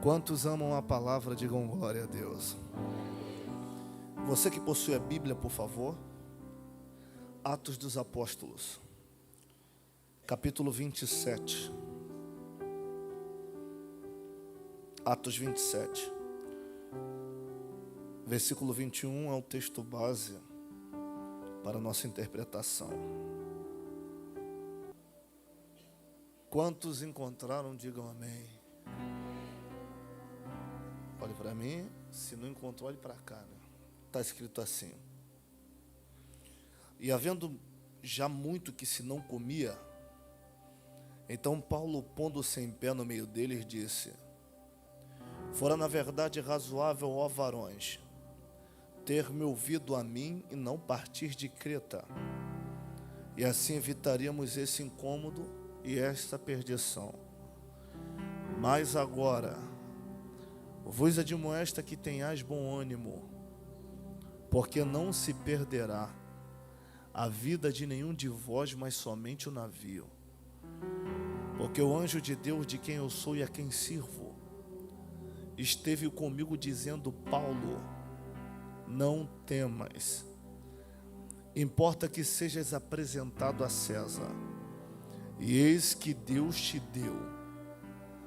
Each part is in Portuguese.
Quantos amam a palavra, digam glória a Deus. Você que possui a Bíblia, por favor. Atos dos Apóstolos, capítulo 27. Atos 27. Versículo 21 é o texto base para a nossa interpretação. Quantos encontraram, digam amém. Olhe para mim, se não encontrou, olhe para cá, né? Está escrito assim: e havendo já muito que se não comia, então Paulo, pondo-se em pé no meio deles, disse: fora na verdade razoável, ó varões, ter-me ouvido a mim e não partir de Creta, e assim evitaríamos esse incômodo e esta perdição. Mas agora vos admoesta que tenhais bom ânimo, porque não se perderá a vida de nenhum de vós, mas somente o navio. Porque o anjo de Deus, de quem eu sou e a quem sirvo, esteve comigo dizendo: Paulo, não temas, importa que sejas apresentado a César, e eis que Deus te deu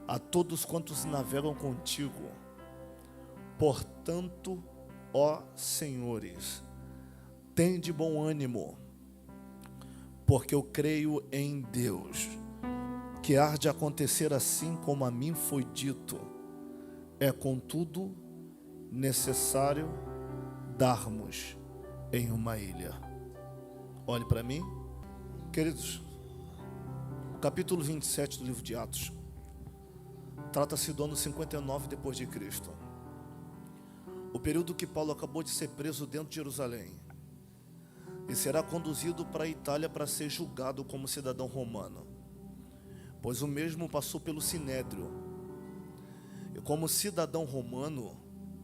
a todos quantos navegam contigo. Portanto, ó senhores, tende bom ânimo, porque eu creio em Deus, que há de acontecer assim como a mim foi dito. É contudo necessário darmos em uma ilha. Olhe para mim, queridos. O capítulo 27 do livro de Atos trata-se do ano 59 depois de Cristo. O período que Paulo acabou de ser preso dentro de Jerusalém e será conduzido para a Itália para ser julgado como cidadão romano, pois o mesmo passou pelo Sinédrio. E como cidadão romano,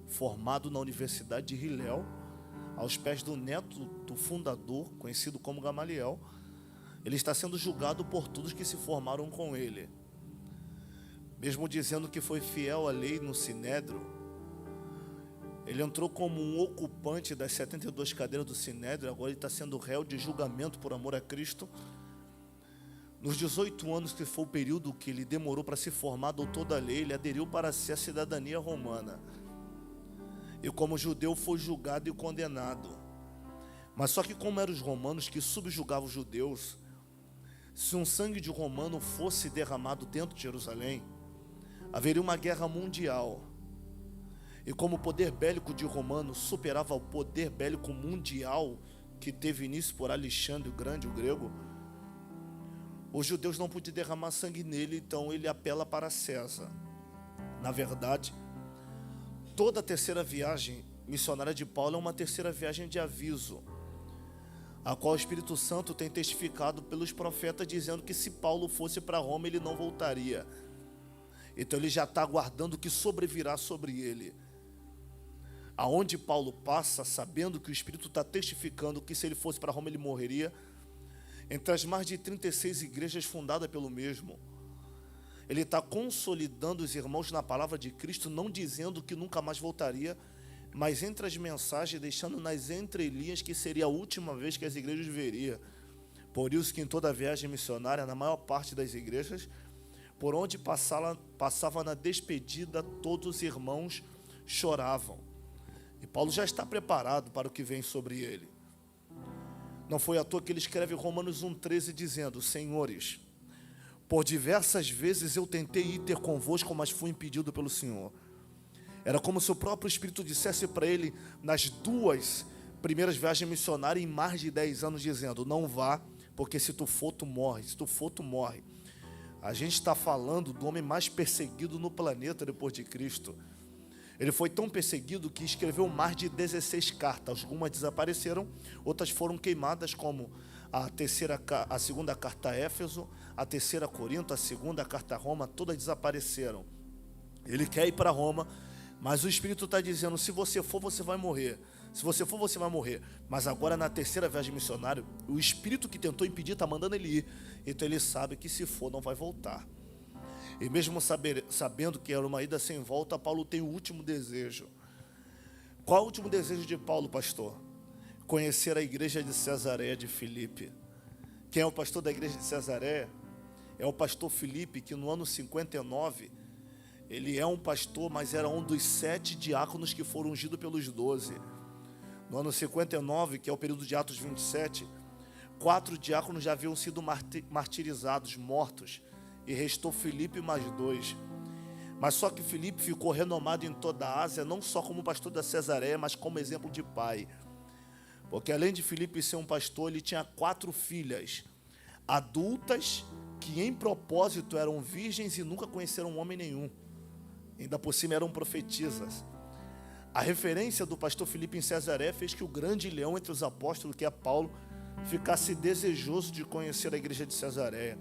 formado na Universidade de Hillel, aos pés do neto do fundador, conhecido como Gamaliel, ele está sendo julgado por todos que se formaram com ele. Mesmo dizendo que foi fiel à lei no Sinédrio, ele entrou como um ocupante das 72 cadeiras do Sinédrio. Agora ele está sendo réu de julgamento por amor a Cristo. Nos 18 anos, que foi o período que ele demorou para se formar doutor da lei, ele aderiu para si a cidadania romana. E como judeu foi julgado e condenado. Mas só que como eram os romanos que subjugavam os judeus, se um sangue de romano fosse derramado dentro de Jerusalém, haveria uma guerra mundial. E como o poder bélico de romano superava o poder bélico mundial que teve início por Alexandre o Grande, o grego, os judeus não podiam derramar sangue nele, então ele apela para César. Na verdade, toda a terceira viagem missionária de Paulo é uma terceira viagem de aviso, a qual o Espírito Santo tem testificado pelos profetas, dizendo que se Paulo fosse para Roma, ele não voltaria. Então ele já está aguardando o que sobrevirá sobre ele. Aonde Paulo passa, sabendo que o Espírito está testificando que se ele fosse para Roma ele morreria, entre as mais de 36 igrejas fundadas pelo mesmo, ele está consolidando os irmãos na palavra de Cristo, não dizendo que nunca mais voltaria, mas entre as mensagens, deixando nas entrelinhas que seria a última vez que as igrejas veriam. Por isso que em toda a viagem missionária, na maior parte das igrejas, por onde passava na despedida, todos os irmãos choravam. E Paulo já está preparado para o que vem sobre ele. Não foi à toa que ele escreve Romanos 1,13 dizendo: Senhores, por diversas vezes eu tentei ir ter convosco, mas fui impedido pelo Senhor. Era como se o próprio Espírito dissesse para ele nas duas primeiras viagens missionárias em mais de 10 anos, dizendo: não vá, porque se tu for, tu morre. Se tu for, tu morre. A gente está falando do homem mais perseguido no planeta depois de Cristo. Ele foi tão perseguido que escreveu mais de 16 cartas. Algumas desapareceram, outras foram queimadas, como a segunda carta a Éfeso, a terceira a Corinto, a segunda carta a Roma, todas desapareceram. Ele quer ir para Roma, mas o Espírito está dizendo: se você for, você vai morrer. Se você for, você vai morrer. Mas agora, na terceira viagem missionária, o Espírito que tentou impedir está mandando ele ir. Então ele sabe que se for, não vai voltar. E mesmo sabendo que era uma ida sem volta, Paulo tem o último desejo. Qual é o último desejo de Paulo, pastor? Conhecer a igreja de Cesareia de Filipe. Quem é o pastor da igreja de Cesareia? É o pastor Filipe, que no ano 59, ele é um pastor, mas era um dos 7 diáconos que foram ungidos pelos 12. No ano 59, que é o período de Atos 27, 4 diáconos já haviam sido martirizados, mortos, e restou Filipe mais 2. Mas só que Filipe ficou renomado em toda a Ásia, não só como pastor da Cesareia, mas como exemplo de pai. Porque além de Filipe ser um pastor, ele tinha 4 filhas, adultas, que em propósito eram virgens e nunca conheceram homem nenhum. Ainda por cima eram profetisas. A referência do pastor Filipe em Cesareia fez que o grande leão entre os apóstolos, que é Paulo, ficasse desejoso de conhecer a igreja de Cesareia.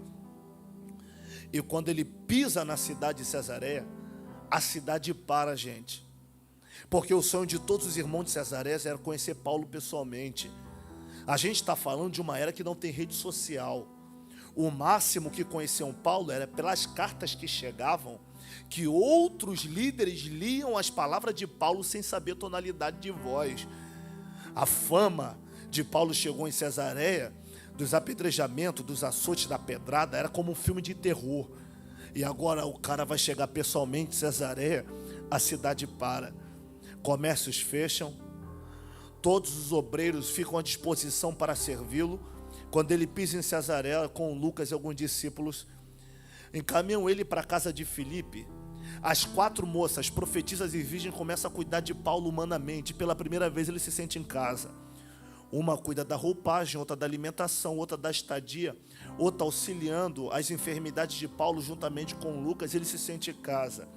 E quando ele pisa na cidade de Cesareia, a cidade para, gente. Porque o sonho de todos os irmãos de Cesareia era conhecer Paulo pessoalmente. A gente está falando de uma era que não tem rede social. O máximo que conheciam Paulo era pelas cartas que chegavam, que outros líderes liam as palavras de Paulo sem saber tonalidade de voz. A fama de Paulo chegou em Cesareia, dos apedrejamentos, dos açoites, da pedrada, era como um filme de terror. E agora o cara vai chegar pessoalmente em Cesareia, a cidade para. Comércios fecham, todos os obreiros ficam à disposição para servi-lo. Quando ele pisa em Cesareia com Lucas e alguns discípulos, encaminham ele para a casa de Filipe. As 4 moças, profetisas e virgens, começam a cuidar de Paulo humanamente. Pela primeira vez ele se sente em casa. Uma cuida da roupagem, outra da alimentação, outra da estadia, outra auxiliando as enfermidades de Paulo juntamente com Lucas. Ele se sente em casa.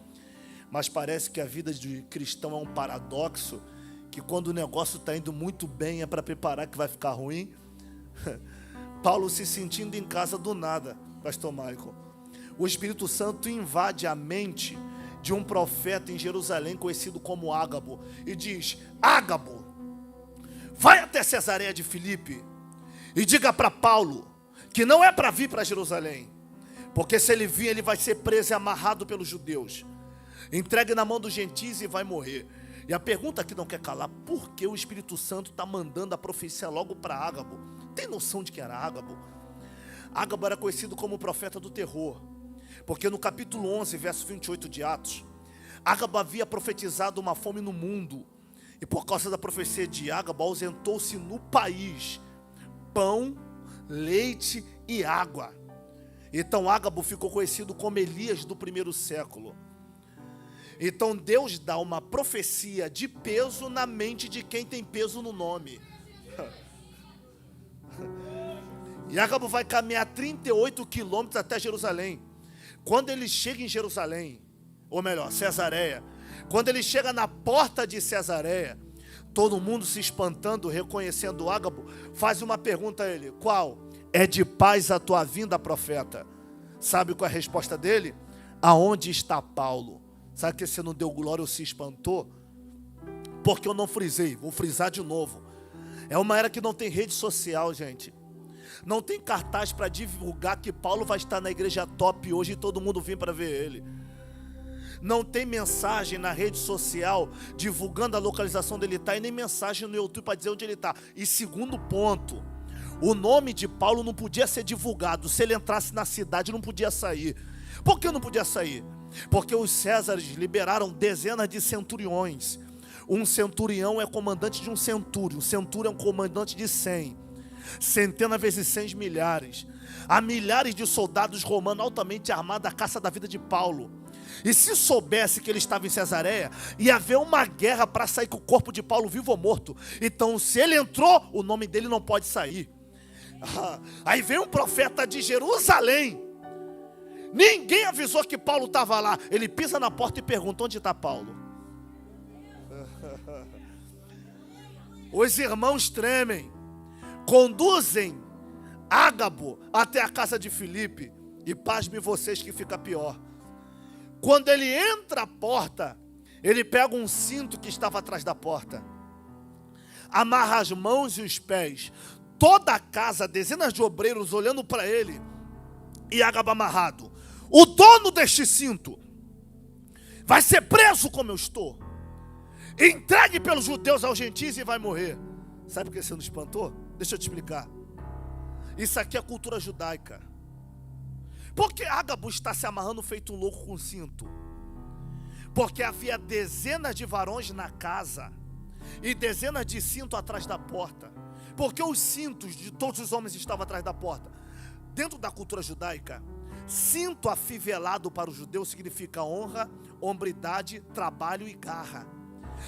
Mas parece que a vida de cristão é um paradoxo, que quando o negócio está indo muito bem é para preparar que vai ficar ruim. Paulo se sentindo em casa do nada, pastor Michael. O Espírito Santo invade a mente de um profeta em Jerusalém conhecido como Ágabo e diz: Ágabo, vai até Cesareia de Filipe e diga para Paulo que não é para vir para Jerusalém, porque se ele vir ele vai ser preso e amarrado pelos judeus, entregue na mão dos gentis e vai morrer. E a pergunta que não quer calar: por que o Espírito Santo está mandando a profecia logo para Ágabo? Tem noção de que era Ágabo? Ágabo era conhecido como o profeta do terror, porque no capítulo 11, verso 28 de Atos, Ágabo havia profetizado uma fome no mundo, e por causa da profecia de Ágabo, ausentou-se no país pão, leite e água. Então Ágabo ficou conhecido como Elias do primeiro século. Então Deus dá uma profecia de peso na mente de quem tem peso no nome. E Ágabo vai caminhar 38 quilômetros até Jerusalém. Quando ele chega em Jerusalém, ou melhor, Cesareia, quando ele chega na porta de Cesareia, todo mundo se espantando, reconhecendo Ágabo, faz uma pergunta a ele: qual? É de paz a tua vinda, profeta? Sabe qual é a resposta dele? Aonde está Paulo? Sabe que você não deu glória ou se espantou? Porque eu não frisei, vou frisar de novo. É uma era que não tem rede social, gente. Não tem cartaz para divulgar que Paulo vai estar na igreja top hoje e todo mundo vem para ver ele. Não tem mensagem na rede social divulgando a localização dele está, e nem mensagem no YouTube para dizer onde ele está. E segundo ponto, o nome de Paulo não podia ser divulgado. Se ele entrasse na cidade não podia sair. Por que não podia sair? Porque os Césares liberaram dezenas de centuriões. Um centurião é comandante de um centúrio. Um centúrio é um comandante de 100. Centenas vezes 100, milhares. Há milhares de soldados romanos altamente armados à caça da vida de Paulo. E se soubesse que ele estava em Cesareia, ia haver uma guerra para sair com o corpo de Paulo vivo ou morto. Então, se ele entrou, o nome dele não pode sair. Aí vem um profeta de Jerusalém. Ninguém avisou que Paulo estava lá. Ele pisa na porta e pergunta: onde está Paulo? Os irmãos tremem. Conduzem Ágabo até a casa de Filipe. E pasme vocês que fica pior. Quando ele entra a porta, ele pega um cinto que estava atrás da porta, amarra as mãos e os pés. Toda a casa, dezenas de obreiros olhando para ele, e Ágabo amarrado. o dono deste cinto vai ser preso como eu estou, entregue pelos judeus aos gentios e vai morrer. Sabe por que você não espantou? Deixa eu te explicar. Isso aqui é cultura judaica. Por que Ágabo está se amarrando feito um louco com um cinto? Porque havia dezenas de varões na casa e dezenas de cintos atrás da porta. Porque os cintos de todos os homens estavam atrás da porta. Dentro da cultura judaica, cinto afivelado para o judeu significa honra, hombridade, trabalho e garra.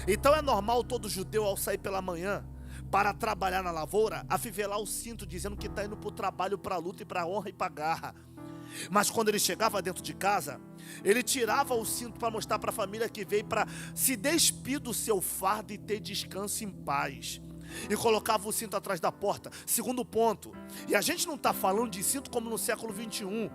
Então é normal todo judeu, ao sair pela manhã para trabalhar na lavoura, afivelar o cinto, dizendo que está indo para o trabalho, para a luta e para a honra e para a garra. Mas quando ele chegava dentro de casa, ele tirava o cinto para mostrar para a família que veio para se despir do seu fardo e ter descanso em paz. E colocava o cinto atrás da porta. Segundo ponto, e a gente não está falando de cinto como no século 21,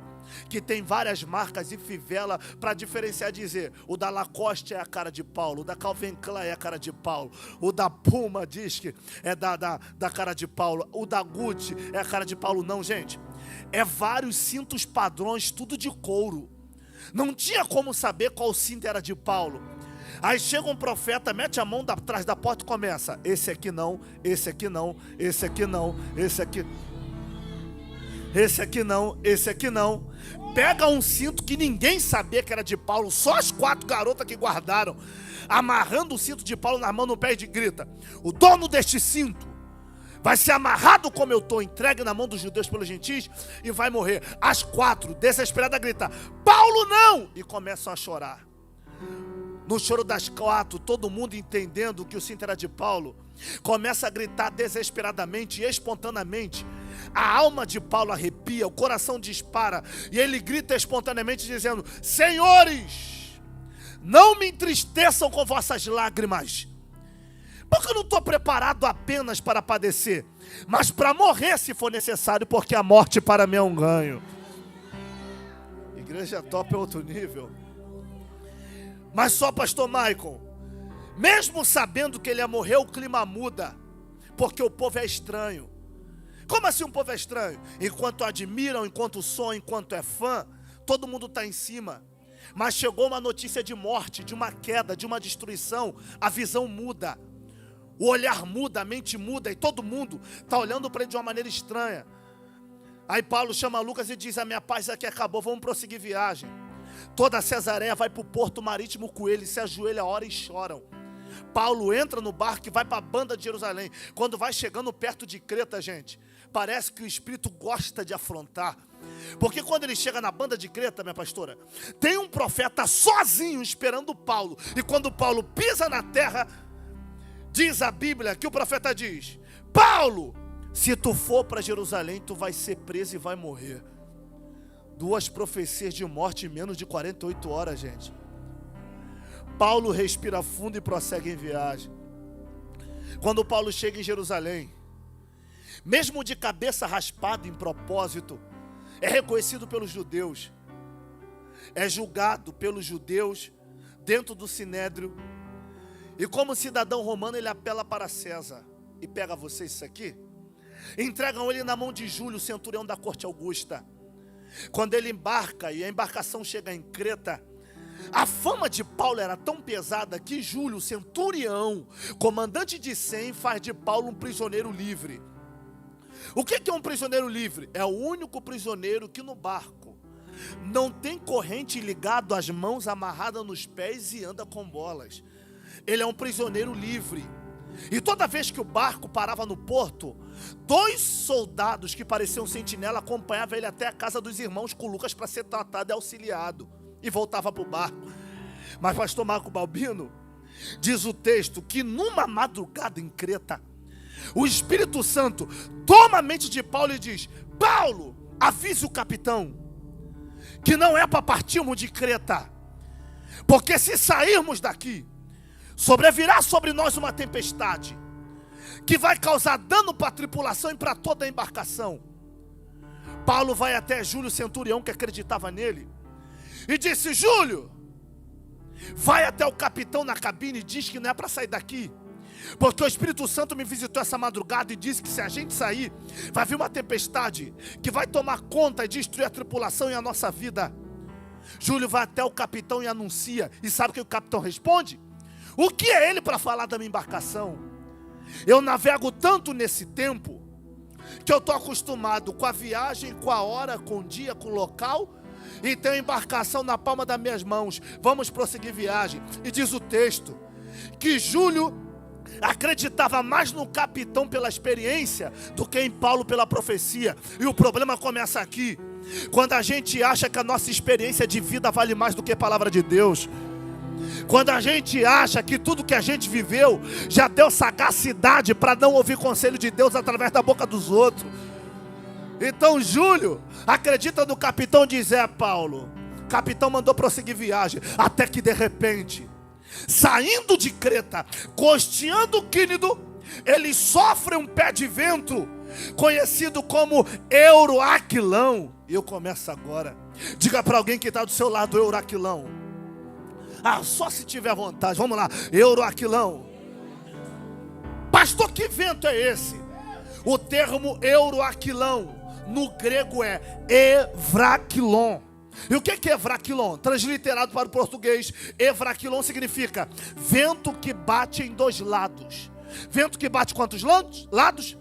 que tem várias marcas e fivela para diferenciar, dizer, o da Lacoste é a cara de Paulo, o da Calvin Klein é a cara de Paulo, o da Puma diz que é da cara de Paulo, o da Gucci é a cara de Paulo. Não, gente, é vários cintos padrões, tudo de couro. Não tinha como saber qual cinto era de Paulo. Aí chega um profeta, mete a mão atrás da porta e começa: esse aqui não, esse aqui não, esse aqui não, esse aqui, esse aqui não, esse aqui não. Pega um cinto que ninguém sabia que era de Paulo, só as 4 garotas que guardaram, amarrando o cinto de Paulo na mão, no pé, e grita: o dono deste cinto vai ser amarrado como eu estou, entregue na mão dos judeus pelos gentios e vai morrer. As 4, desesperadas, gritam: Paulo não! E começam a chorar. No choro das 4, todo mundo entendendo que o cinto era de Paulo, começa a gritar desesperadamente e espontaneamente. A alma de Paulo arrepia, o coração dispara, e ele grita espontaneamente dizendo: Senhores, não me entristeçam com vossas lágrimas, porque eu não estou preparado apenas para padecer, mas para morrer se for necessário, porque a morte para mim é um ganho. Igreja top é outro nível. Mas só, pastor Michael, mesmo sabendo que ele ia morrer, o clima muda, porque o povo é estranho. Como assim um povo é estranho? Enquanto admiram, enquanto sonham, enquanto é fã, todo mundo está em cima. Mas chegou uma notícia de morte, de uma queda, de uma destruição, a visão muda, o olhar muda, a mente muda, e todo mundo está olhando para ele de uma maneira estranha. Aí Paulo chama Lucas e diz: a minha paz aqui acabou, vamos prosseguir viagem. Toda a Cesareia vai para o porto marítimo com ele, se ajoelha, ora e choram. Paulo entra no barco e vai para a banda de Jerusalém. Quando vai chegando perto de Creta, gente, parece que o Espírito gosta de afrontar. Porque quando ele chega na banda de Creta, minha pastora, tem um profeta sozinho esperando Paulo. E quando Paulo pisa na terra, diz a Bíblia que o profeta diz: Paulo, se tu for para Jerusalém, tu vai ser preso e vai morrer. 2 profecias de morte em menos de 48 horas, gente. Paulo respira fundo e prossegue em viagem. Quando Paulo chega em Jerusalém, mesmo de cabeça raspada em propósito, é reconhecido pelos judeus, é julgado pelos judeus dentro do sinédrio, e como cidadão romano ele apela para César. E pega vocês isso aqui, entregam ele na mão de Júlio, centurião da corte Augusta. Quando ele embarca e a embarcação chega em Creta, a fama de Paulo era tão pesada que Júlio, centurião, comandante de 100, faz de Paulo um prisioneiro livre. O que é um prisioneiro livre? É o único prisioneiro que no barco não tem corrente ligado às mãos, amarrada nos pés e anda com bolas. Ele é um prisioneiro livre. E toda vez que o barco parava no porto, 2 soldados que pareciam sentinela acompanhavam ele até a casa dos irmãos com Lucas para ser tratado e auxiliado, e voltava para o barco. Mas pastor Marco Balbino, diz o texto que numa madrugada em Creta, o Espírito Santo toma a mente de Paulo e diz: Paulo, avise o capitão que não é para partirmos de Creta, porque se sairmos daqui, sobrevirá sobre nós uma tempestade que vai causar dano para a tripulação e para toda a embarcação. Paulo vai até Júlio, centurião, que acreditava nele, e disse: Júlio, vai até o capitão na cabine e diz que não é para sair daqui, porque o Espírito Santo me visitou essa madrugada e disse que se a gente sair, vai vir uma tempestade que vai tomar conta e destruir a tripulação e a nossa vida. Júlio vai até o capitão e anuncia. E sabe o que o capitão responde? O que é ele para falar da minha embarcação? Eu navego tanto nesse tempo que eu estou acostumado com a viagem, com a hora, com o dia, com o local, e tenho a embarcação na palma das minhas mãos. Vamos prosseguir viagem. E diz o texto que Júlio acreditava mais no capitão pela experiência do que em Paulo pela profecia. E o problema começa aqui, quando a gente acha que a nossa experiência de vida vale mais do que a palavra de Deus. Quando a gente acha que tudo que a gente viveu já deu sagacidade para não ouvir conselho de Deus através da boca dos outros. Então Júlio acredita no capitão, diz: Paulo. O capitão mandou prosseguir viagem, até que de repente, saindo de Creta, costeando Quínido, ele sofre um pé de vento, conhecido como Euroaquilão. E eu começo agora. Diga para alguém que está do seu lado: Euroaquilão. Só se tiver vontade. Vamos lá, Euroaquilão. Pastor, que vento é esse? O termo Euroaquilão no grego é Evraquilon. E o que é Evraquilon? Transliterado para o português, Evraquilon significa vento que bate em dois lados. Vento que bate quantos lados?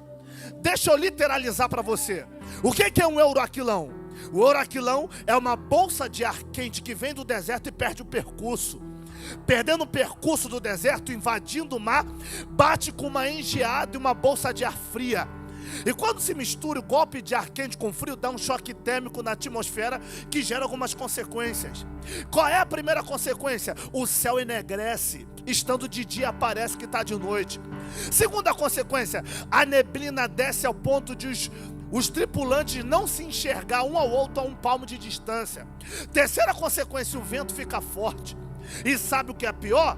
Deixa eu literalizar para você. O que é um Euroaquilão? O Euroaquilão é uma bolsa de ar quente que vem do deserto e perde o percurso. Perdendo o percurso do deserto, invadindo o mar, bate com uma engeada e uma bolsa de ar fria. E quando se mistura o golpe de ar quente com frio, dá um choque térmico na atmosfera que gera algumas consequências. Qual é a primeira consequência? O céu enegrece, estando de dia parece que está de noite. Segunda consequência, a neblina desce ao ponto de os tripulantes não se enxergar um ao outro a um palmo de distância. Terceira consequência, o vento fica forte. E sabe o que é pior?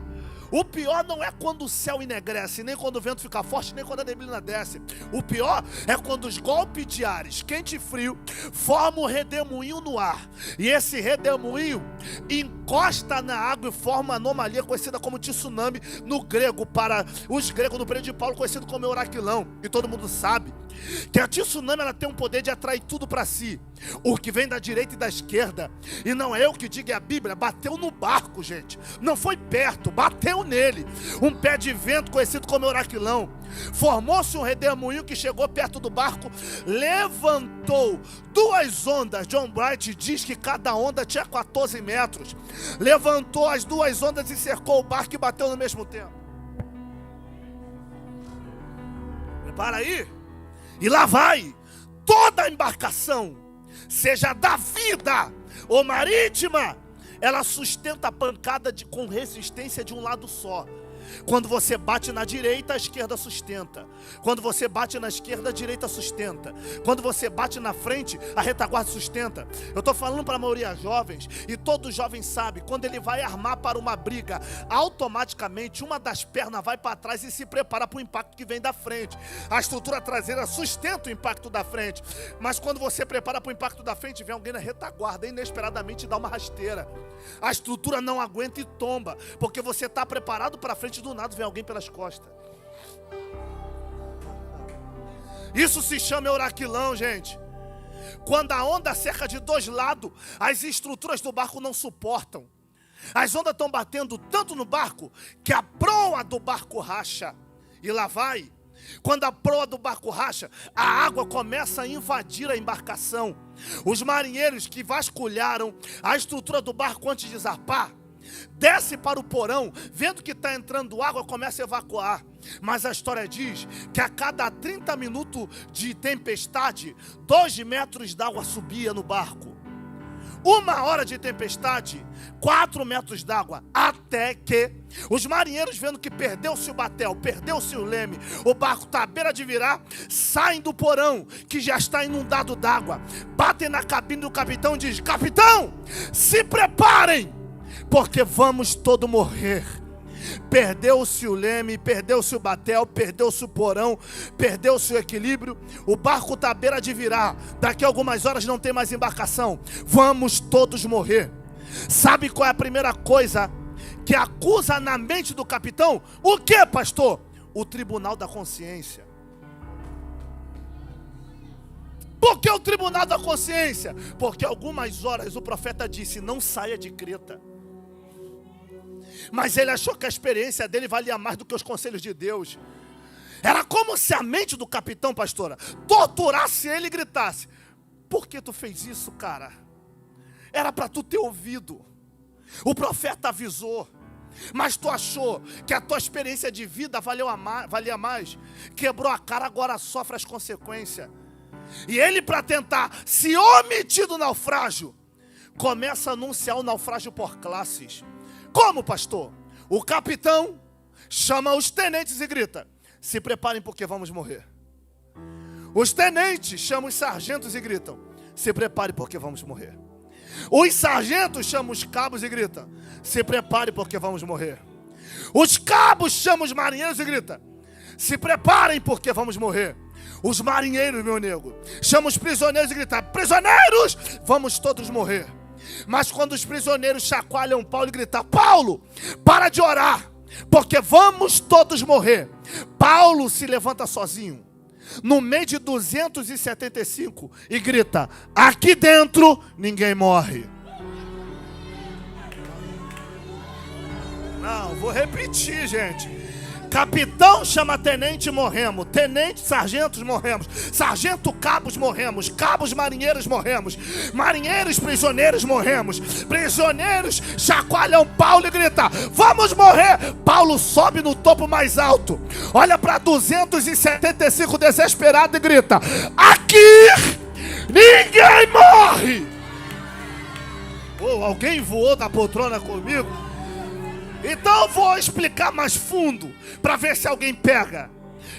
O pior não é quando o céu enegrece, nem quando o vento fica forte, nem quando a neblina desce. O pior é quando os golpes de ares, quente e frio, formam um redemoinho no ar. E esse redemoinho encosta na água e forma uma anomalia conhecida como tsunami no grego, para os gregos no período de Paulo, conhecido como Euroaquilão. E todo mundo sabe que a tsunami ela tem um poder de atrair tudo para si. O que vem da direita e da esquerda. E não é eu que digo, é a Bíblia. Bateu no barco, gente. Não foi perto, bateu nele. Um pé de vento conhecido como Euroaquilão. Formou-se um redemoinho que chegou perto do barco, levantou duas ondas. John Bright diz que cada onda tinha 14 metros. Levantou as duas ondas e cercou o barco e bateu no mesmo tempo. Prepara aí. E lá vai toda a embarcação, seja da vida ou marítima, ela sustenta a pancada com resistência de um lado só. Quando você bate na direita, a esquerda sustenta. Quando você bate na esquerda, a direita sustenta. Quando você bate na frente, a retaguarda sustenta. Eu estou falando para a maioria jovens, e todo jovem sabe, quando ele vai armar para uma briga, automaticamente uma das pernas vai para trás e se prepara para o impacto que vem da frente. A estrutura traseira sustenta o impacto da frente. Mas quando você prepara para o impacto da frente, vem alguém na retaguarda, inesperadamente dá uma rasteira. A estrutura não aguenta e tomba, porque você está preparado para frente, do nada vem alguém pelas costas. Isso se chama Euroaquilão, gente. Quando a onda cerca de dois lados, as estruturas do barco não suportam. As ondas estão batendo tanto no barco que a proa do barco racha. E lá vai. Quando a proa do barco racha, a água começa a invadir a embarcação. Os marinheiros que vasculharam a estrutura do barco antes de zarpar, desce para o porão, vendo que está entrando água, começa a evacuar. Mas a história diz que a cada 30 minutos de tempestade, 2 metros d'água subia no barco. 1 hora de tempestade, 4 metros d'água, até que os marinheiros, vendo que perdeu-se o batel, perdeu-se o leme, o barco está à beira de virar, saem do porão, que já está inundado d'água, batem na cabine do capitão e dizem: capitão, se preparem, porque vamos todos morrer. Perdeu-se o leme, perdeu-se o batel, perdeu-se o porão, perdeu-se o equilíbrio, o barco está à beira de virar, daqui a algumas horas não tem mais embarcação, vamos todos morrer. Sabe qual é a primeira coisa que acusa na mente do capitão? O que, pastor? O tribunal da consciência. Por que o tribunal da consciência? Porque algumas horas o profeta disse: não saia de Creta. Mas ele achou que a experiência dele valia mais do que os conselhos de Deus. Era como se a mente do capitão, pastora, torturasse ele e gritasse: por que tu fez isso, cara? Era para tu ter ouvido. O profeta avisou, mas tu achou que a tua experiência de vida valia mais. Quebrou a cara, agora sofre as consequências. E ele, para tentar se omitir do naufrágio, começa a anunciar o naufrágio por classes. Como, pastor? O capitão chama os tenentes e grita: se preparem porque vamos morrer. Os tenentes chamam os sargentos e gritam: se preparem porque vamos morrer. Os sargentos chamam os cabos e gritam: se preparem porque vamos morrer. Os cabos chamam os marinheiros e gritam: se preparem porque vamos morrer. Os marinheiros, meu nego, chamam os prisioneiros e gritam: prisioneiros, vamos todos morrer. Mas quando os prisioneiros chacoalham Paulo e gritam: Paulo, para de orar, porque vamos todos morrer, Paulo se levanta sozinho, no meio de 275, e grita: aqui dentro ninguém morre. Não, vou repetir, gente. Capitão chama tenente, morremos. Tenente, sargentos, morremos. Sargento, cabos, morremos. Cabos, marinheiros, morremos. Marinheiros, prisioneiros, morremos. Prisioneiros chacoalham Paulo e grita: vamos morrer. Paulo sobe no topo mais alto, olha para 275 desesperado e grita: aqui ninguém morre. Oh, alguém voou da poltrona comigo? Então eu vou explicar mais fundo, para ver se alguém pega.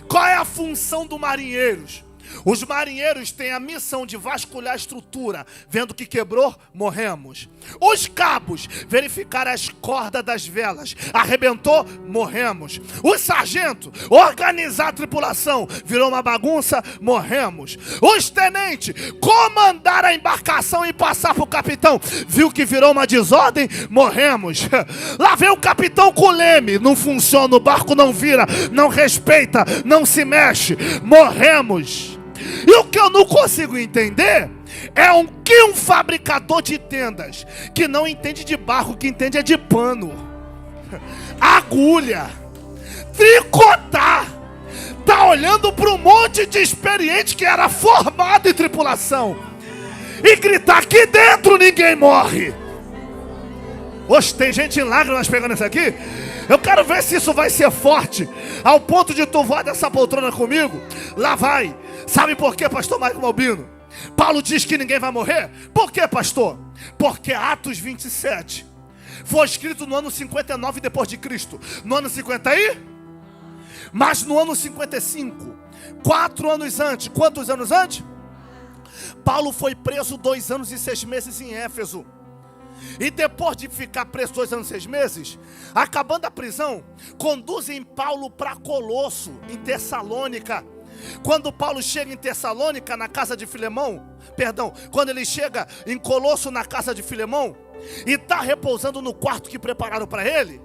Qual é a função dos marinheiros? Os marinheiros têm a missão de vasculhar a estrutura. Vendo que quebrou, morremos. Os cabos, verificar as cordas das velas. Arrebentou, morremos. Os sargentos, organizar a tripulação. Virou uma bagunça, morremos. Os tenentes, comandar a embarcação e passar para o capitão. Viu que virou uma desordem, morremos. Lá vem o capitão com o leme. Não funciona, o barco não vira, não respeita, não se mexe. Morremos. E o que eu não consigo entender é que um fabricador de tendas, que não entende de barro, que entende é de pano, agulha, tricotar, tá olhando para um monte de experiente que era formado em tripulação e gritar: aqui dentro ninguém morre. Oxe, tem gente em lágrimas pegando isso aqui. Eu quero ver se isso vai ser forte ao ponto de tu voar dessa poltrona comigo. Lá vai. Sabe por quê, pastor Marco Malbino? Paulo diz que ninguém vai morrer. Por quê, pastor? Porque Atos 27 foi escrito no ano 59 depois de Cristo. No ano 50 aí? Mas no ano 55, 4 anos antes. Quantos anos antes? Paulo foi preso 2 anos e 6 meses em Éfeso. E depois de ficar preso 2 anos e 6 meses, acabando a prisão, conduzem Paulo para Colosso, em Tessalônica. Quando Paulo chega em Tessalônica, na casa de Filemão, quando ele chega em Colosso, na casa de Filemão, e está repousando no quarto que prepararam para ele,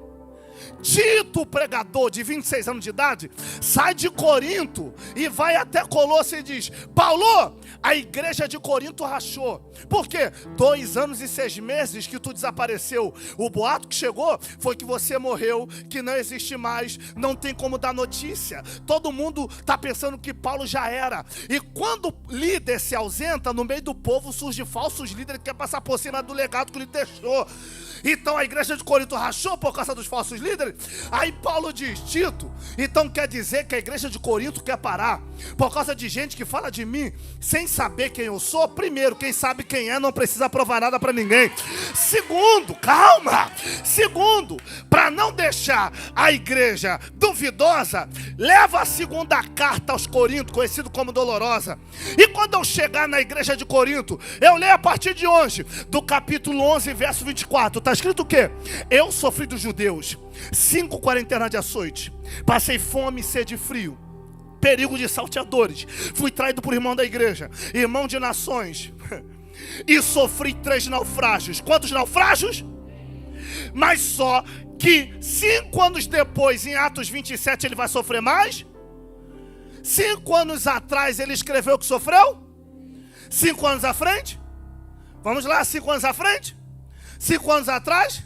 Tito, o pregador de 26 anos de idade, sai de Corinto e vai até Colosso e diz: Paulo, a igreja de Corinto rachou. Por quê? 2 anos e 6 meses que tu desapareceu. O boato que chegou foi que você morreu, que não existe mais, não tem como dar notícia. Todo mundo está pensando que Paulo já era. E quando o líder se ausenta, no meio do povo surgem falsos líderes que querem passar por cima do legado que ele deixou. Então a igreja de Corinto rachou por causa dos falsos líderes. Aí Paulo diz: Tito, então quer dizer que a igreja de Corinto quer parar por causa de gente que fala de mim sem saber quem eu sou? Primeiro, quem sabe quem é não precisa provar nada para ninguém. Segundo, calma. Segundo, para não deixar a igreja duvidosa, leva a segunda carta aos Coríntios, conhecido como Dolorosa. E quando eu chegar na igreja de Corinto, eu leio a partir de hoje, do capítulo 11, verso 24. Está escrito o quê? Eu sofri dos judeus 5 quarentenas de açoite, passei fome, sede e frio, perigo de salteadores, fui traído por irmão da igreja, irmão de nações, e sofri 3 naufrágios. Quantos naufrágios? Mas só que 5 anos depois, em Atos 27, ele vai sofrer mais. 5 anos atrás ele escreveu que sofreu. 5 anos à frente? Vamos lá, 5 anos à frente? 5 anos atrás?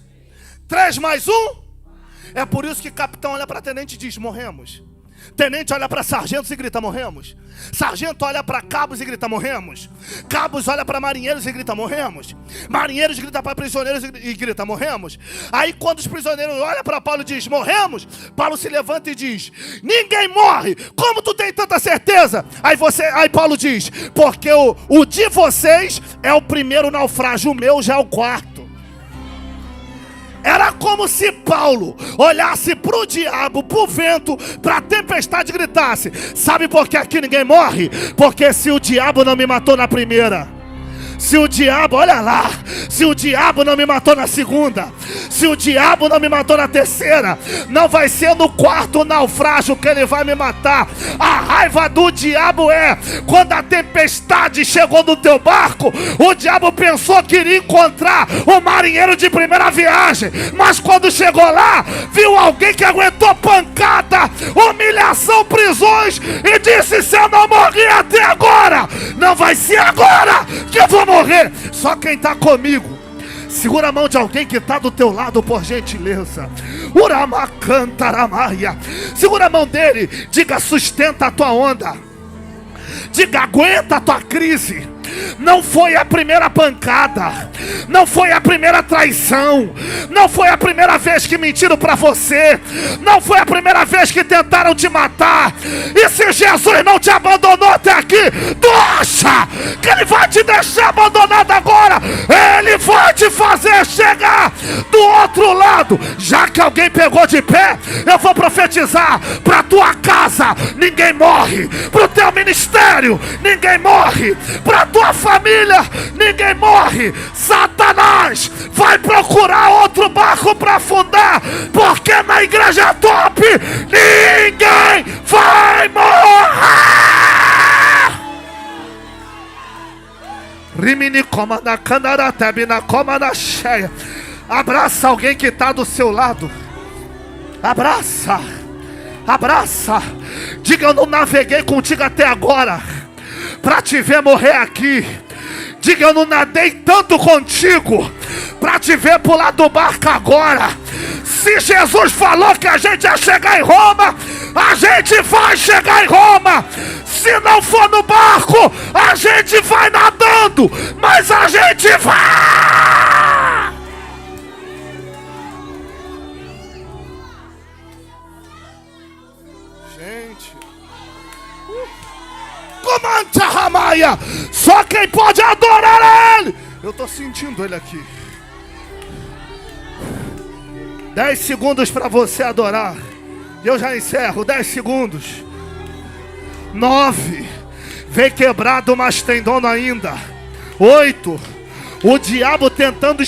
3 mais 1? É por isso que capitão olha para tenente e diz: morremos. Tenente olha para sargentos e grita: morremos. Sargento olha para cabos e grita: morremos. Cabos olha para marinheiros e grita: morremos. Marinheiros grita para prisioneiros e grita: morremos. Aí quando os prisioneiros olham para Paulo e diz: morremos, Paulo se levanta e diz: ninguém morre. Como tu tem tanta certeza? Aí Paulo diz: porque o de vocês é o primeiro naufrágio, o meu já é o quarto. Era como se Paulo olhasse para o diabo, para o vento, para a tempestade e gritasse: sabe por que aqui ninguém morre? Porque se o diabo não me matou na primeira, se o diabo, olha lá, se o diabo não me matou na segunda, se o diabo não me matou na terceira, não vai ser no quarto naufrágio que ele vai me matar. A raiva do diabo é quando a tempestade chegou no teu barco, o diabo pensou que iria encontrar o marinheiro de primeira viagem, mas quando chegou lá, viu alguém que aguentou pancada, humilhação, prisões, e disse: se eu não morri até agora, não vai ser agora que eu vou morrer. Só quem está comigo, segura a mão de alguém que está do teu lado, por gentileza. Uramacantaramaia. Segura a mão dele, diga: sustenta a tua onda, diga: aguenta a tua crise. Não foi a primeira pancada, não foi a primeira traição, não foi a primeira vez que mentiram para você, não foi a primeira vez que tentaram te matar. E se Jesus não te abandonou até aqui, tu acha que ele vai te deixar abandonado agora? Ele vai te fazer chegar do outro lado. Já que alguém pegou de pé, eu vou profetizar: para tua casa ninguém morre, para o teu ministério ninguém morre, para tua família ninguém morre. Satanás vai procurar outro barco para afundar, porque na igreja top ninguém vai morrer. Rimini coma na canara, tebe na coma na cheia. Abraça alguém que está do seu lado. Abraça, abraça. Diga: eu não naveguei contigo até agora para te ver morrer aqui. Diga: eu não nadei tanto contigo para te ver pular do barco agora. Se Jesus falou que a gente ia chegar em Roma, a gente vai chegar em Roma. Se não for no barco, a gente vai nadando, mas a gente vai. Gente, comanda Ramaia, só quem pode adorar ele. Eu estou sentindo ele aqui. 10 segundos para você adorar. Eu já encerro. 10 segundos. 9. Vem quebrado, mas tem dono ainda. 8. O diabo tentando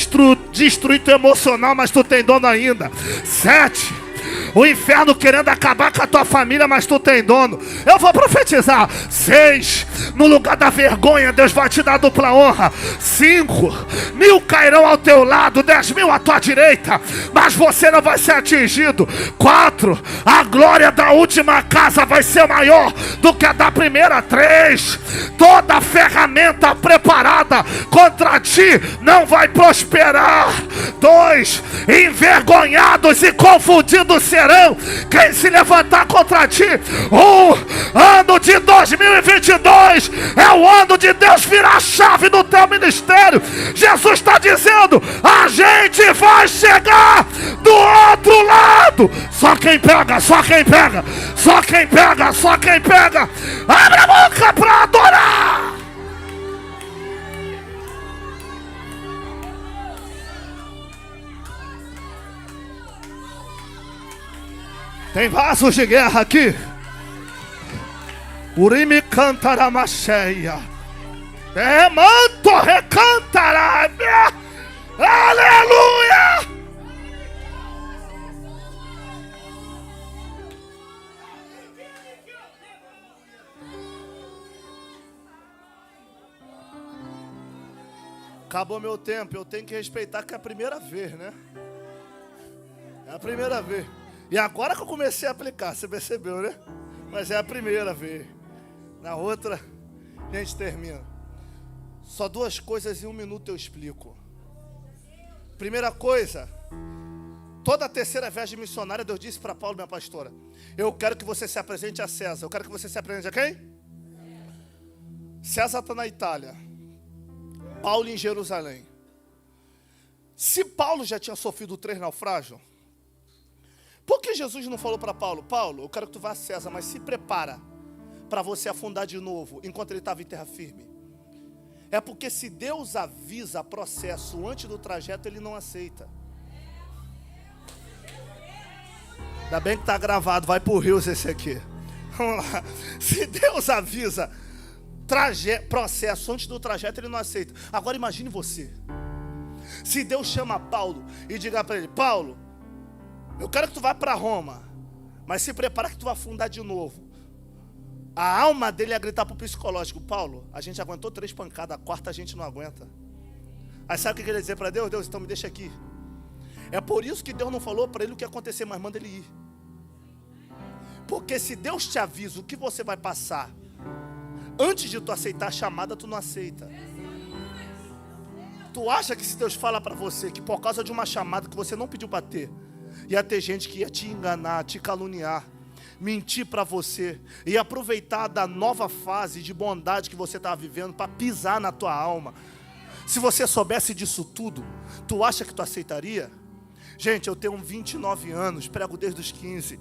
destruir teu emocional, mas tu tem dono ainda. 7. O inferno querendo acabar com a tua família, mas tu tem dono. Eu vou profetizar. 6. No lugar da vergonha, Deus vai te dar dupla honra. 5. 1000 cairão ao teu lado, 10.000 à tua direita, mas você não vai ser atingido. 4. A glória da última casa vai ser maior do que a da primeira. 3. Toda ferramenta preparada contra ti não vai prosperar. 2. Envergonhados e confundidos serão quem se levantar contra ti. Ano de 2022 é o ano de Deus virar a chave do teu ministério. Jesus está dizendo: a gente vai chegar do outro lado. Só quem pega, só quem pega, só quem pega, só quem pega. Abre a boca para adorar. Tem vasos de guerra aqui. Urimi cantará macheia. Manto recantará. Aleluia. Acabou meu tempo. Eu tenho que respeitar que é a primeira vez, né? É a primeira vez. E agora que eu comecei a aplicar, você percebeu, né? Mas é a primeira vez. Na outra, a gente termina. Só duas coisas em 1 minuto eu explico. Primeira coisa, toda a terceira viagem missionária, Deus disse para Paulo, minha pastora: eu quero que você se apresente a César. Eu quero que você se apresente a quem? César está na Itália, Paulo em Jerusalém. Se Paulo já tinha sofrido 3 naufrágios, por que Jesus não falou para Paulo: Paulo, eu quero que tu vá a César, mas se prepara para você afundar de novo, enquanto ele estava em terra firme? É porque se Deus avisa processo antes do trajeto, Ele não aceita. Ainda bem que está gravado, vai pro Rios esse aqui. Vamos lá. Se Deus avisa processo antes do trajeto, Ele não aceita. Agora imagine você. Se Deus chama Paulo e diga para ele: Paulo, eu quero que tu vá para Roma, mas se prepara que tu vai afundar de novo. A alma dele ia gritar para o psicológico: Paulo, a gente aguentou 3 pancadas, a 4ª a gente não aguenta. Aí sabe o que ele ia dizer para Deus? Deus, então me deixa aqui. É por isso que Deus não falou para ele o que ia acontecer, mas manda ele ir. Porque se Deus te avisa o que você vai passar, antes de tu aceitar a chamada, tu não aceita. Tu acha que se Deus fala para você que por causa de uma chamada que você não pediu para ter, ia ter gente que ia te enganar, te caluniar, mentir para você e aproveitar da nova fase de bondade que você está vivendo para pisar na tua alma? Se você soubesse disso tudo, tu acha que tu aceitaria? Gente, eu tenho 29 anos, prego desde os 15.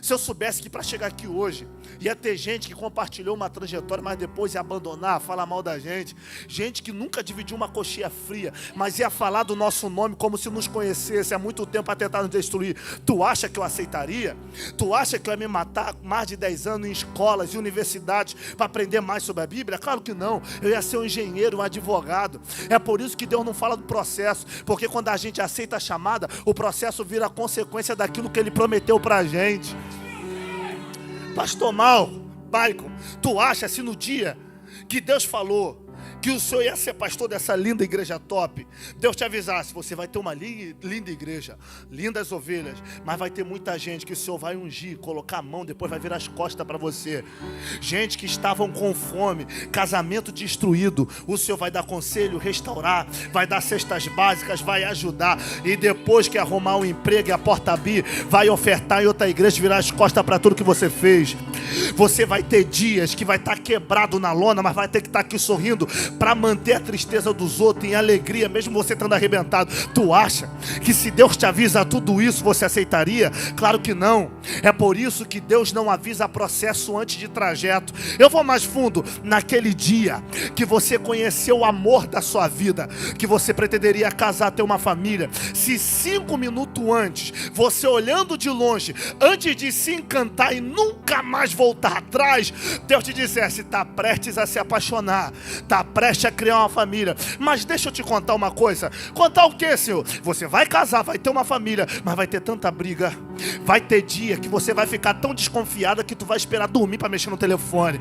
Se eu soubesse que para chegar aqui hoje ia ter gente que compartilhou uma trajetória, mas depois ia abandonar, falar mal da gente. Gente que nunca dividiu uma coxinha fria, mas ia falar do nosso nome como se nos conhecesse há muito tempo para tentar nos destruir. Tu acha que eu aceitaria? Tu acha que eu ia me matar mais de 10 anos em escolas e universidades para aprender mais sobre a Bíblia? Claro que não. Eu ia ser um engenheiro, um advogado. É por isso que Deus não fala do processo, porque quando a gente aceita a chamada, o processo vira consequência daquilo que Ele prometeu para a gente. Pastor Maicon, tu acha se no dia que Deus falou que o senhor ia ser pastor dessa linda igreja top, Deus te avisasse: você vai ter uma linda igreja, lindas ovelhas, mas vai ter muita gente que o senhor vai ungir, colocar a mão, depois vai virar as costas para você. Gente que estavam com fome, casamento destruído, o senhor vai dar conselho, restaurar, vai dar cestas básicas, vai ajudar, e depois que arrumar um emprego e a porta abrir, vai ofertar em outra igreja, virar as costas para tudo que você fez. Você vai ter dias que vai estar quebrado na lona, mas vai ter que estar aqui sorrindo para manter a tristeza dos outros em alegria, mesmo você estando arrebentado. Tu acha que se Deus te avisa tudo isso, você aceitaria? Claro que não. É por isso que Deus não avisa processo antes de trajeto. Eu vou mais fundo. Naquele dia que você conheceu o amor da sua vida, que você pretenderia casar, ter uma família, se 5 minutos antes, você olhando de longe, antes de se encantar e nunca mais voltar atrás, Deus te dissesse: está prestes a se apaixonar, está prestes a criar uma família. Mas deixa eu te contar uma coisa. Contar o que, Senhor? Você vai casar, vai ter uma família, mas vai ter tanta briga. Vai ter dia que você vai ficar tão desconfiada que tu vai esperar dormir para mexer no telefone.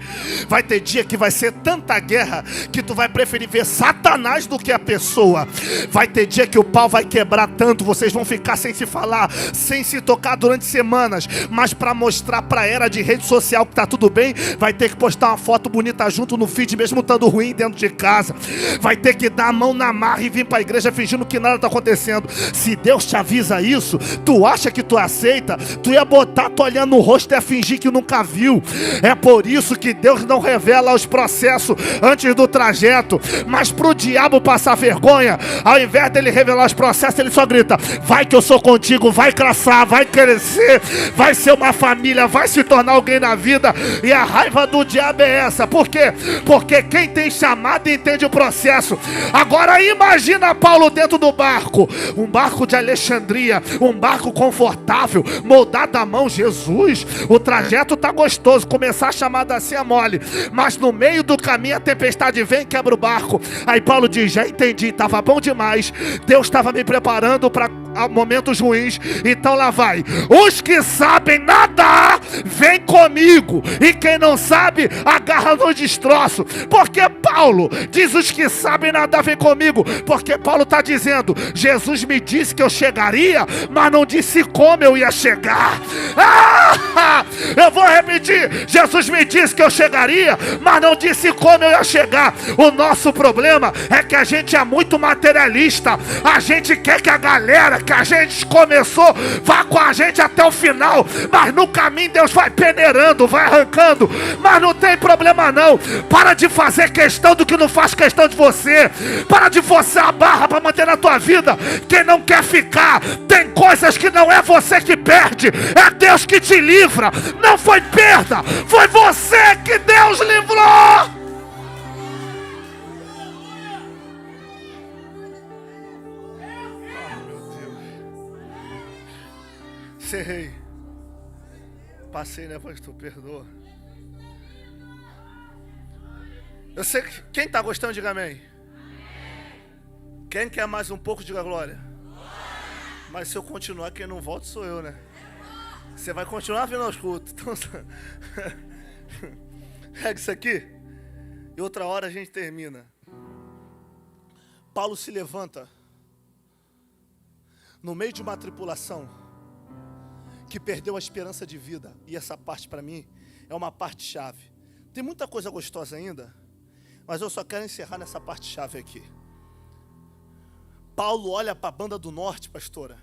Vai ter dia que vai ser tanta guerra que tu vai preferir ver Satanás do que a pessoa. Vai ter dia que o pau vai quebrar tanto, vocês vão ficar sem se falar, sem se tocar durante semanas, mas para mostrar para a era de rede social que tá tudo bem, vai ter que postar uma foto bonita junto no feed, mesmo estando ruim dentro de casa. Vai ter que dar a mão na marra e vir para a igreja fingindo que nada está acontecendo. Se Deus te avisa isso, tu acha que tu aceita? Tu ia botar a toalha no rosto e ia fingir que nunca viu. É por isso que Deus não revela os processos antes do trajeto. Mas pro diabo passar vergonha, ao invés dele revelar os processos, ele só grita: vai que eu sou contigo, vai crescer, vai crescer, vai ser uma família, vai se tornar alguém na vida. E a raiva do diabo é essa. Por quê? Porque quem tem chamado entende o processo. Agora imagina Paulo dentro do barco, um barco de Alexandria, um barco confortável, moldado à mão. Jesus, o trajeto tá gostoso, começar a chamada assim é mole, mas no meio do caminho a tempestade vem e quebra o barco. Aí Paulo diz: já entendi, tava bom demais, Deus estava me preparando para momentos ruins, então lá vai. Os que sabem nadar vem comigo. E quem não sabe, agarra no destroço. Porque Paulo diz: os que sabem nadar vem comigo. Porque Paulo está dizendo: Jesus me disse que eu chegaria, mas não disse como eu ia chegar. Eu vou repetir: Jesus me disse que eu chegaria, mas não disse como eu ia chegar. O nosso problema é que a gente é muito materialista. A gente quer que a galera que a gente começou vá com a gente até o final, mas no caminho Deus vai peneirando, vai arrancando. Mas não tem problema não. Para de fazer questão do que não faz questão de você. Para de forçar a barra para manter na tua vida quem não quer ficar. Tem coisas que não é você que perde, é Deus que te livra. Não foi perda, foi você que Deus livrou. Cerrei. Passei, né, pastor? Perdoa. Eu sei que quem está gostando, diga amém. Quem quer mais um pouco, diga glória. Mas se eu continuar, quem não volta sou eu, né? Você vai continuar vindo aos cultos. Então, pega isso aqui e outra hora a gente termina. Paulo se levanta no meio de uma tripulação que perdeu a esperança de vida. E essa parte para mim é uma parte chave. Tem muita coisa gostosa ainda, mas eu só quero encerrar nessa parte chave aqui. Paulo olha para a banda do norte, pastora,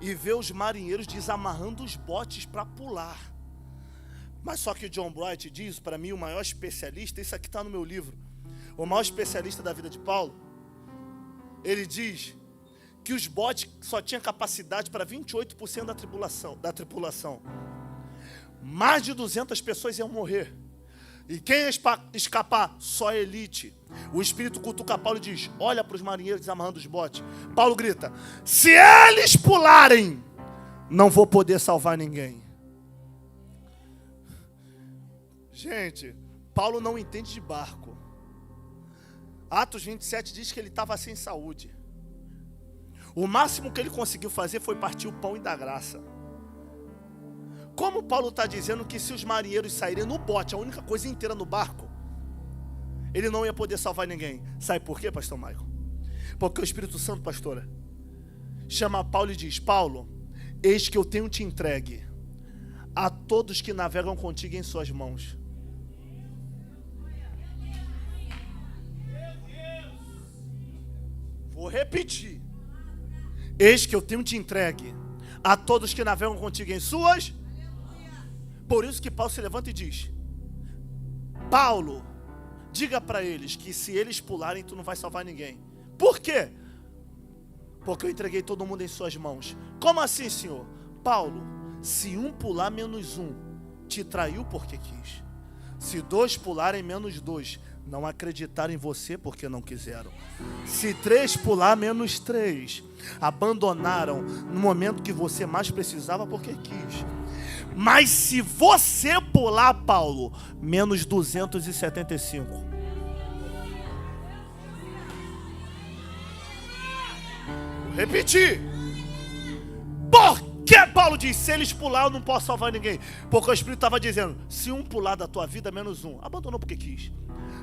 e vê os marinheiros desamarrando os botes para pular. Mas só que o John Bright diz, para mim o maior especialista, isso aqui está no meu livro, o maior especialista da vida de Paulo, ele diz que os botes só tinham capacidade para 28% da tripulação. Mais de 200 pessoas iam morrer. E quem ia escapar? Só a elite. O Espírito cutuca Paulo e diz: olha para os marinheiros desamarrando os botes. Paulo grita: se eles pularem, não vou poder salvar ninguém. Gente, Paulo não entende de barco. Atos 27 diz que ele estava sem saúde. O máximo que ele conseguiu fazer foi partir o pão e dar graça. Como Paulo está dizendo que se os marinheiros saírem no bote, a única coisa inteira no barco, ele não ia poder salvar ninguém. Sabe por quê, pastor Michael? Porque o Espírito Santo, pastora, chama Paulo e diz: Paulo, eis que eu tenho te entregue a todos que navegam contigo em suas mãos. Vou repetir. Eis que eu tenho te entregue a todos que navegam contigo em suas. Por isso que Paulo se levanta e diz: Paulo, diga para eles que se eles pularem, tu não vai salvar ninguém. Por quê? Porque eu entreguei todo mundo em suas mãos. Como assim, Senhor? Paulo, se um pular menos um, te traiu porque quis. Se dois pularem menos dois, não acreditaram em você porque não quiseram. Se três pular menos três, abandonaram no momento que você mais precisava porque quis. Mas se você pular, Paulo, menos 275. Vou repetir. Por que Paulo diz: se eles pular, eu não posso salvar ninguém? Porque o Espírito estava dizendo: se um pular da tua vida, menos um, abandonou porque quis.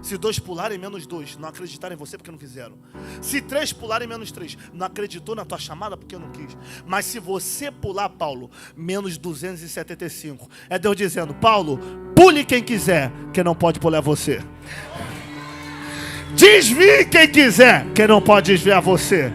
Se dois pularem, menos dois, não acreditaram em você porque não quiseram. Se três pularem, menos três, não acreditou na tua chamada porque não quis. Mas se você pular, Paulo, menos 275, é Deus dizendo: Paulo, pule quem quiser, que não pode pular você. Desvie quem quiser, que não pode desviar você.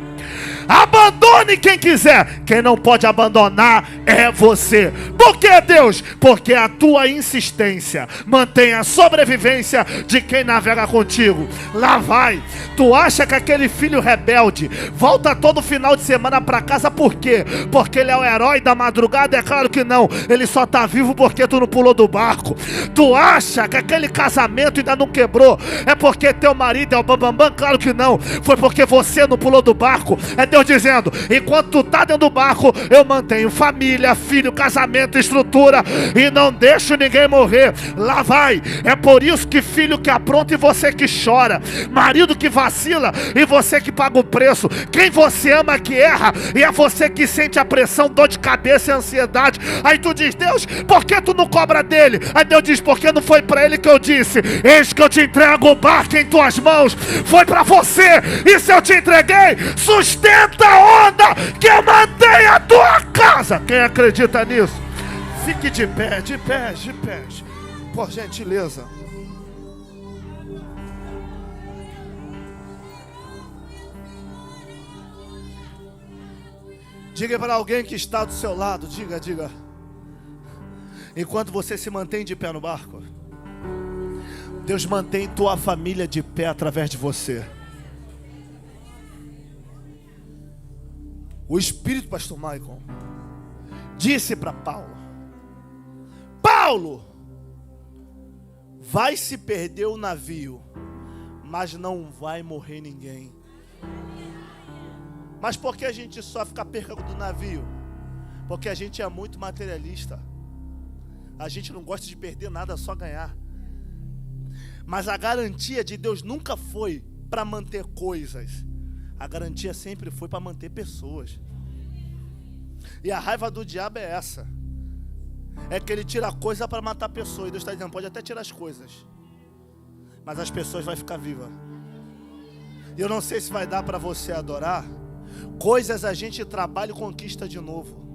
Abandone quem quiser, quem não pode abandonar é você. Por que, Deus? Porque a tua insistência mantém a sobrevivência de quem navega contigo. Lá vai. Tu acha que aquele filho rebelde volta todo final de semana para casa por quê? Porque ele é o herói da madrugada? É claro que não. Ele só está vivo porque tu não pulou do barco. Tu acha que aquele casamento ainda não quebrou? É porque teu marido é o bambambam? Claro que não. Foi porque você não pulou do barco. É Deus dizendo: dizendo: enquanto tu está dentro do barco, eu mantenho família, filho, casamento, estrutura, e não deixo ninguém morrer. Lá vai. É por isso que filho que apronta e você que chora, marido que vacila e você que paga o preço, quem você ama que erra, e é você que sente a pressão, dor de cabeça e ansiedade. Aí tu diz: Deus, por que tu não cobra dele? Aí Deus diz: porque não foi para ele que eu disse: eis que eu te entrego o barco em tuas mãos. Foi para você, e se eu te entreguei, sustenta a onda que eu mantenho a tua casa. Quem acredita nisso? Fique de pé, de pé, de pé, por gentileza. Diga para alguém que está do seu lado, diga. Enquanto você se mantém de pé no barco, Deus mantém tua família de pé através de você. O Espírito, pastor Michael, disse para Paulo: Paulo, vai se perder o navio, mas não vai morrer ninguém. Mas por que a gente sofre com a perca do navio? Porque a gente é muito materialista. A gente não gosta de perder nada, só ganhar. Mas a garantia de Deus nunca foi para manter coisas. A garantia sempre foi para manter pessoas. E a raiva do diabo é essa. É que ele tira coisa para matar pessoas. E Deus está dizendo: pode até tirar as coisas, mas as pessoas vão ficar vivas. E eu não sei se vai dar para você adorar. Coisas a gente trabalha e conquista de novo.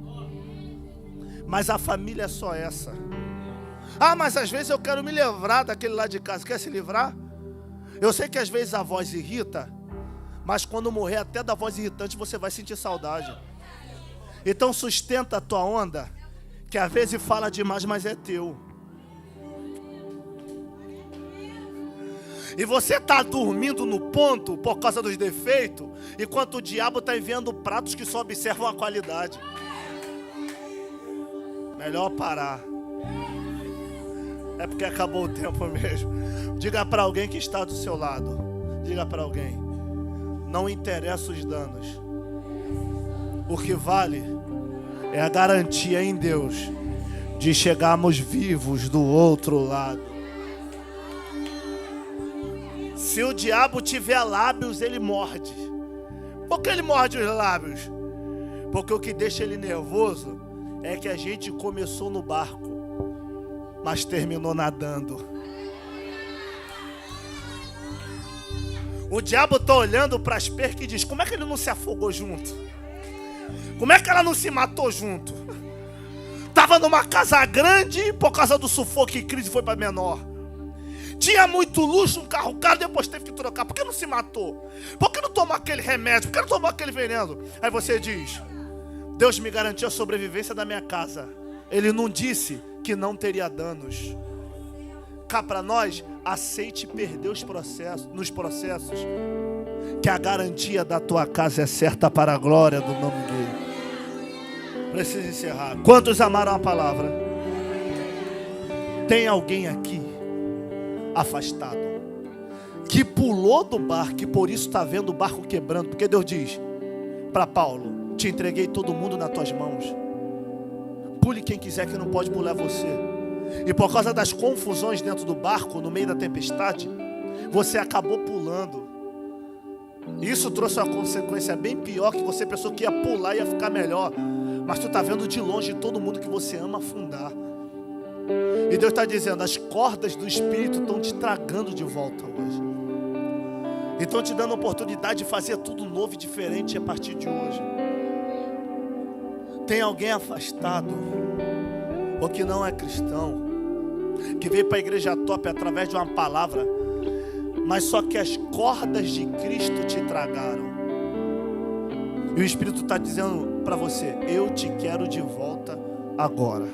Mas a família é só essa. Ah, mas às vezes eu quero me livrar daquele lá de casa. Quer se livrar? Eu sei que às vezes a voz irrita, mas quando morrer até da voz irritante você vai sentir saudade. Então sustenta a tua onda, que às vezes fala demais, mas é teu. E você está dormindo no ponto por causa dos defeitos, enquanto o diabo está enviando pratos que só observam a qualidade. Melhor parar. É porque acabou o tempo mesmo. Diga para alguém que está do seu lado. Diga para alguém: não interessa os danos. O que vale é a garantia em Deus de chegarmos vivos do outro lado. Se o diabo tiver lábios, ele morde. Por que ele morde os lábios? Porque o que deixa ele nervoso é que a gente começou no barco, mas terminou nadando. O diabo está olhando para as percas e diz: como é que ele não se afogou junto? Como é que ela não se matou junto? Estava numa casa grande, por causa do sufoco e crise foi para menor. Tinha muito luxo, um carro caro, depois teve que trocar. Por que não se matou? Por que não tomou aquele remédio? Por que não tomou aquele veneno? Aí você diz: Deus me garantiu a sobrevivência da minha casa. Ele não disse que não teria danos. Cá para nós, aceite perder nos processos, que a garantia da tua casa é certa para a glória do nome dele. Preciso encerrar. Quantos amaram a palavra? Tem alguém aqui afastado, que pulou do barco e por isso está vendo o barco quebrando? Porque Deus diz para Paulo: te entreguei todo mundo nas tuas mãos. Pule quem quiser, que não pode pular você. E por causa das confusões dentro do barco, no meio da tempestade, você acabou pulando. Isso trouxe uma consequência bem pior, que você pensou que ia pular e ia ficar melhor, mas tu está vendo de longe todo mundo que você ama afundar. E Deus está dizendo: as cordas do Espírito estão te tragando de volta hoje. E estão te dando a oportunidade de fazer tudo novo e diferente a partir de hoje. Tem alguém afastado, ou que não é cristão, que veio para a igreja top através de uma palavra, mas só que as cordas de Cristo te tragaram. E o Espírito está dizendo para você: eu te quero de volta agora.